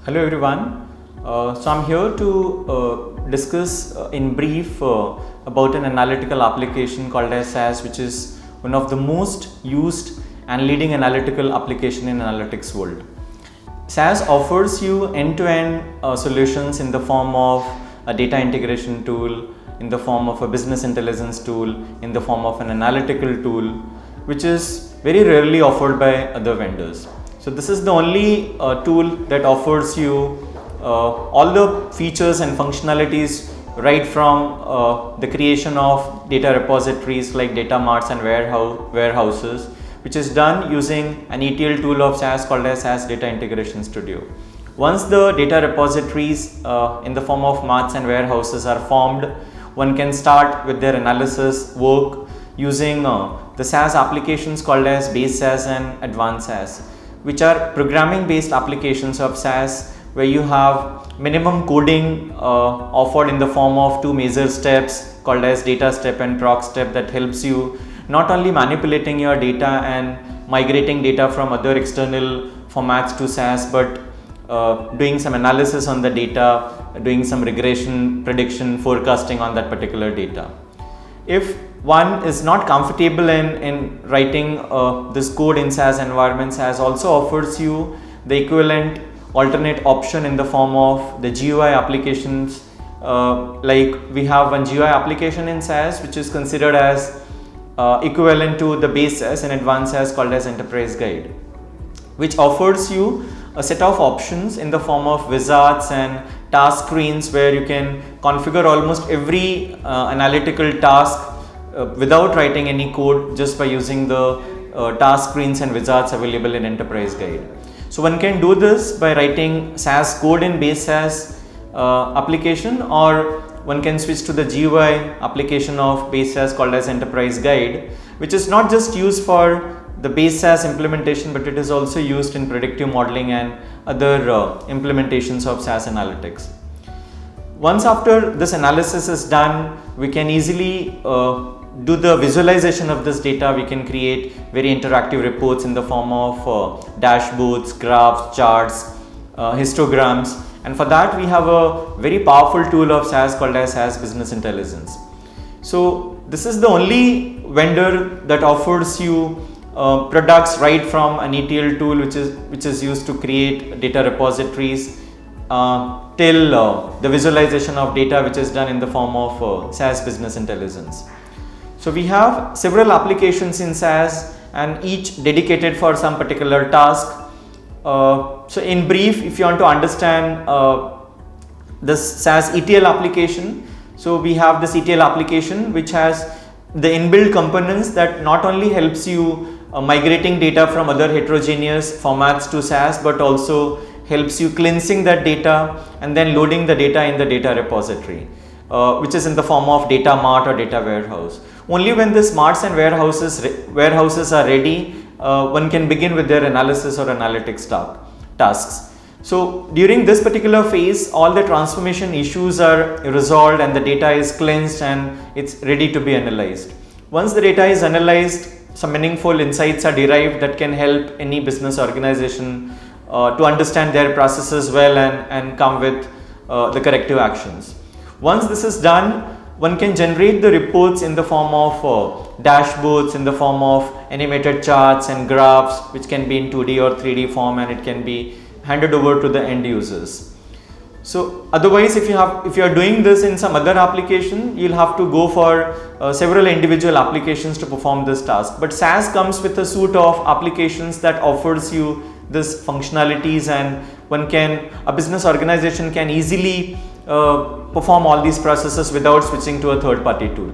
Hello everyone. So I'm here to discuss in brief about an analytical application called as SAS, which is one of the most used and leading analytical application in analytics world. SAS offers you end-to-end solutions in the form of a data integration tool, in the form of a business intelligence tool, in the form of an analytical tool, which is very rarely offered by other vendors. So this is the only tool that offers you all the features and functionalities right from the creation of data repositories like data marts and warehouses, which is done using an ETL tool of SAS called as SAS Data Integration Studio. Once the data repositories in the form of marts and warehouses are formed, one can start with their analysis work using the SAS applications called as base SAS and advanced SAS, which are programming based applications of SAS where you have minimum coding offered in the form of two major steps called as data step and proc step that helps you not only manipulating your data and migrating data from other external formats to SAS, but doing some analysis on the data, doing some regression, prediction, forecasting on that particular data. If one is not comfortable in writing this code in SAS environment, SAS also offers you the equivalent alternate option in the form of the GUI applications. Like we have one GUI application in SAS which is considered as equivalent to the base SAS and advanced SAS called as Enterprise Guide, which offers you a set of options in the form of wizards and task screens where you can configure almost every analytical task without writing any code, just by using the task screens and wizards available in Enterprise Guide. So one can do this by writing SAS code in base SAS application, or one can switch to the GUI application of base SAS called as Enterprise Guide, which is not just used for the base SAS implementation, but it is also used in predictive modeling and other implementations of SAS analytics. Once after this analysis is done, we can easily do the visualization of this data. We can create very interactive reports in the form of dashboards, graphs, charts, histograms, and for that we have a very powerful tool of SAS called as SAS Business Intelligence. So this is the only vendor that offers you products right from an ETL tool which is used to create data repositories till the visualization of data which is done in the form of SAS Business Intelligence. So we have several applications in SAS and each dedicated for some particular task. So in brief, if you want to understand this SAS ETL application, so we have this ETL application which has the inbuilt components that not only helps you migrating data from other heterogeneous formats to SAS, but also helps you cleansing that data and then loading the data in the data repository, which is in the form of data mart or data warehouse. Only when the marts and warehouses are ready, one can begin with their analysis or analytics tasks. So during this particular phase, all the transformation issues are resolved and the data is cleansed and it's ready to be analyzed. Once the data is analyzed, some meaningful insights are derived that can help any business organization to understand their processes well and come with the corrective actions. Once this is done, one can generate the reports in the form of dashboards, in the form of animated charts and graphs, which can be in 2D or 3D form, and it can be handed over to the end users. So otherwise, if you are doing this in some other application, you'll have to go for several individual applications to perform this task. But SAS comes with a suite of applications that offers you this functionalities, and a business organization can easily perform all these processes without switching to a third-party tool.